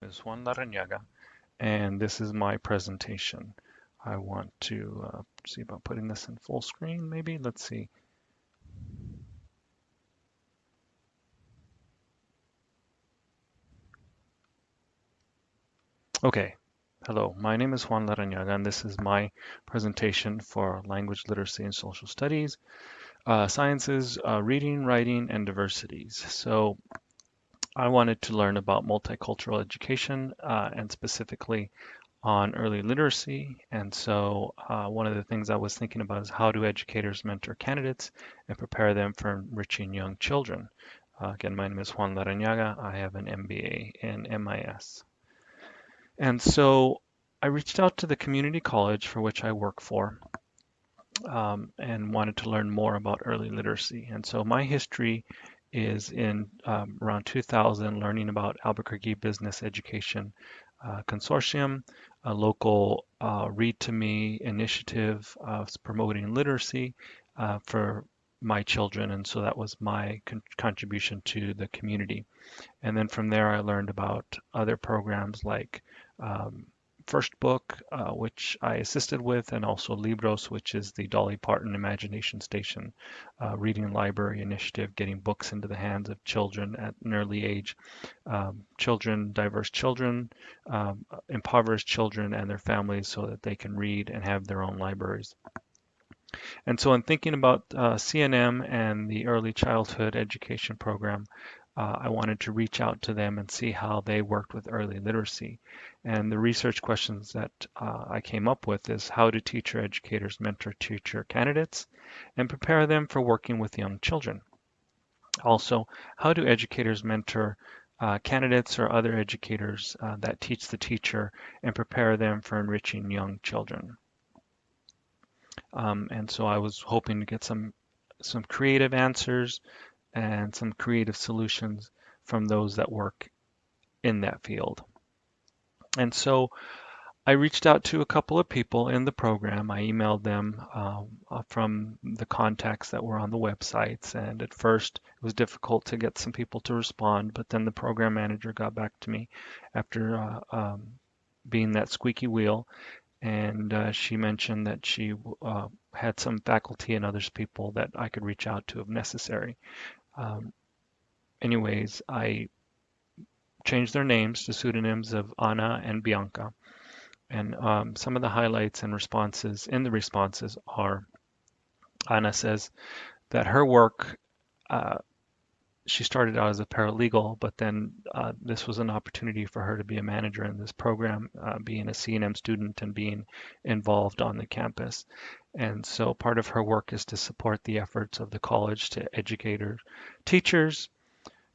is Juan Larrañaga, and this is my presentation. I want to see about putting this in full screen, maybe. Let's see. Okay. Hello, my name is Juan Larrañaga, and this is my presentation for language literacy and social studies, sciences, reading, writing, and diversities. So I wanted to learn about multicultural education and specifically on early literacy. And so one of the things I was thinking about is how do educators mentor candidates and prepare them for enriching young children? Again, my name is Juan Larrañaga. I have an MBA in MIS. And so I reached out to the community college for which I work for and wanted to learn more about early literacy. And so my history is in around 2000, learning about Albuquerque Business Education Consortium, a local Read to Me initiative promoting literacy for my children. And so that was my contribution to the community. And then from there, I learned about other programs like First Book, which I assisted with, and also Libros, which is the Dolly Parton Imagination Station reading library initiative, getting books into the hands of children at an early age, children, diverse children, impoverished children, and their families so that they can read and have their own libraries. And so in thinking about CNM and the early childhood education program, I wanted to reach out to them and see how they worked with early literacy. And the research questions that I came up with is how do teacher educators mentor teacher candidates and prepare them for working with young children? Also, how do educators mentor candidates or other educators that teach the teacher and prepare them for enriching young children? And so I was hoping to get some creative answers and some creative solutions from those that work in that field. And so I reached out to a couple of people in the program. I emailed them from the contacts that were on the websites. And at first, it was difficult to get some people to respond, but then the program manager got back to me after being that squeaky wheel. And she mentioned that she had some faculty and others people that I could reach out to if necessary. Um, Anyways, I changed their names to pseudonyms of Anna and Bianca. And some of the highlights and responses in the responses are Anna says that her work, uh, she started out as a paralegal, but then this was an opportunity for her to be a manager in this program, being a C&M student and being involved on the campus. And so part of her work is to support the efforts of the college to educate her teachers.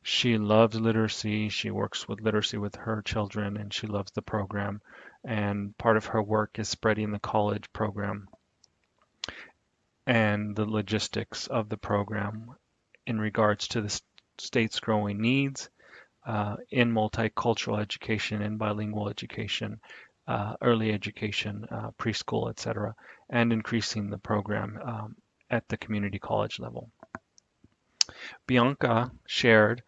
She loves literacy. She works with literacy with her children, and she loves the program. And part of her work is spreading the college program and the logistics of the program in regards to the state's growing needs in multicultural education and bilingual education, early education, preschool, etc., and increasing the program at the community college level. Bianca shared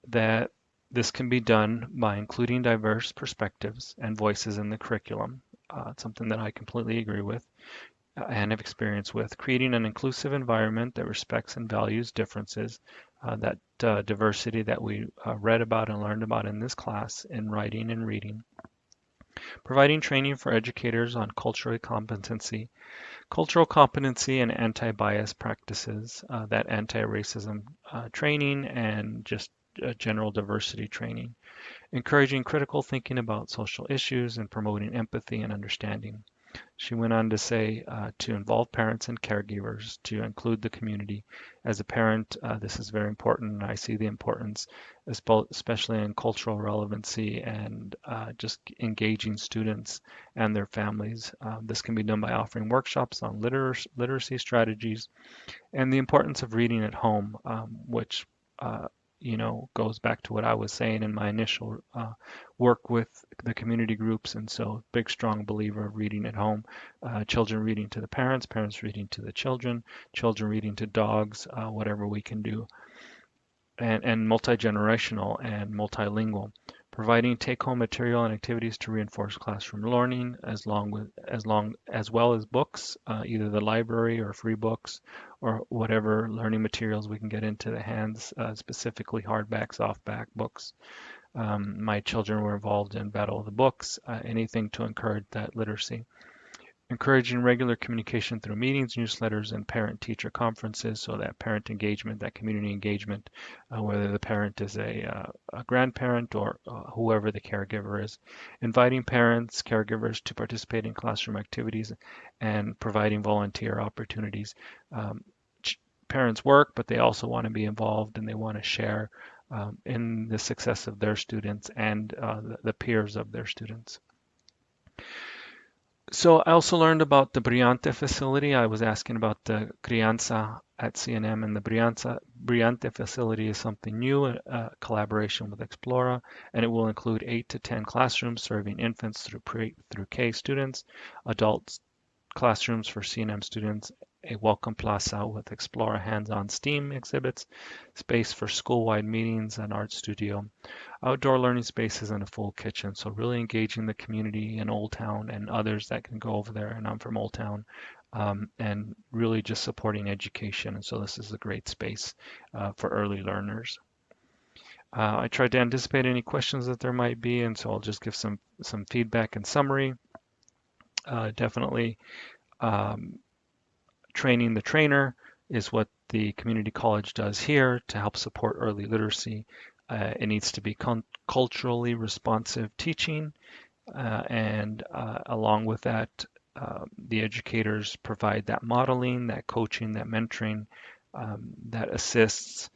that this can be done by including diverse perspectives and voices in the curriculum. It's something that I completely agree with and have experience with. Creating an inclusive environment that respects and values differences, that diversity that we read about and learned about in this class in writing and reading. Providing training for educators on cultural competency and anti-bias practices, that anti-racism training and just general diversity training, encouraging critical thinking about social issues and promoting empathy and understanding. She went on to say to involve parents and caregivers, to include the community. As a parent, this is very important, and I see the importance, especially in cultural relevancy and just engaging students and their families. This can be done by offering workshops on literacy strategies and the importance of reading at home, which goes back to what I was saying in my initial work with the community groups. And so, big, strong believer of reading at home. Children reading to the parents, parents reading to the children, children reading to dogs, whatever we can do. And multi-generational and multilingual, providing take-home material and activities to reinforce classroom learning, as well as books, either the library or free books, or whatever learning materials we can get into the hands, specifically hardback, softback books. My children were involved in Battle of the Books, anything to encourage that literacy. Encouraging regular communication through meetings, newsletters, and parent-teacher conferences, so that parent engagement, that community engagement, whether the parent is a grandparent or whoever the caregiver is. Inviting parents, caregivers to participate in classroom activities and providing volunteer opportunities. Um, Parents work, but they also want to be involved and they want to share in the success of their students and the peers of their students. So I also learned about the Brillante facility. I was asking about the Crianza at CNM, and the Brillante facility is something new, a collaboration with Explora, and it will include 8 to 10 classrooms serving infants through K students, adults classrooms for CNM students, a welcome plaza with Explora hands-on STEAM exhibits, space for school-wide meetings, an art studio, outdoor learning spaces, and a full kitchen. So really engaging the community in Old Town and others that can go over there. And I'm from Old Town. And really just supporting education. And so this is a great space for early learners. I tried to anticipate any questions that there might be, and so I'll just give some feedback and summary. Definitely training the trainer is what the community college does here to help support early literacy. It needs to be culturally responsive teaching, and along with that, the educators provide that modeling, that coaching, that mentoring, that assists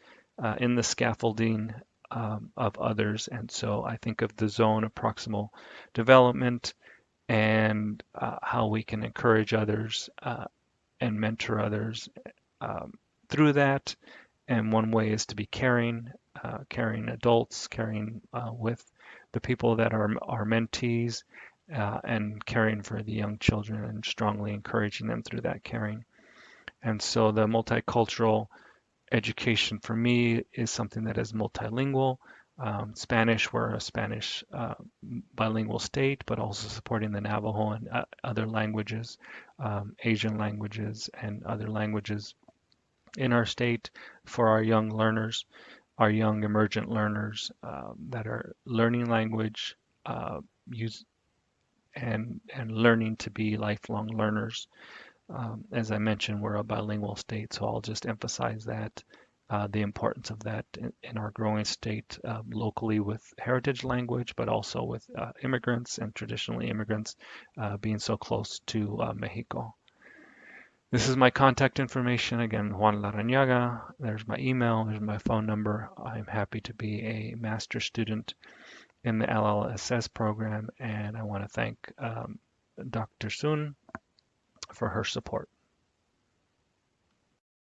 in the scaffolding of others. And so I think of the zone of proximal development and how we can encourage others and mentor others through that. And one way is to be caring, caring adults, caring with the people that are our mentees, and caring for the young children and strongly encouraging them through that caring. And so the multicultural education for me is something that is multilingual. Spanish, we're a Spanish bilingual state, but also supporting the Navajo and other languages, Asian languages, and other languages in our state for our young learners, our young emergent learners that are learning language, use and learning to be lifelong learners. As I mentioned, we're a bilingual state, so I'll just emphasize that. The importance of that in our growing state locally with heritage language, but also with immigrants and traditionally immigrants being so close to Mexico. This is my contact information. Again, Juan Larrañaga. There's my email, there's my phone number. I'm happy to be a master's student in the LLSS program, and I want to thank Dr. Sun for her support.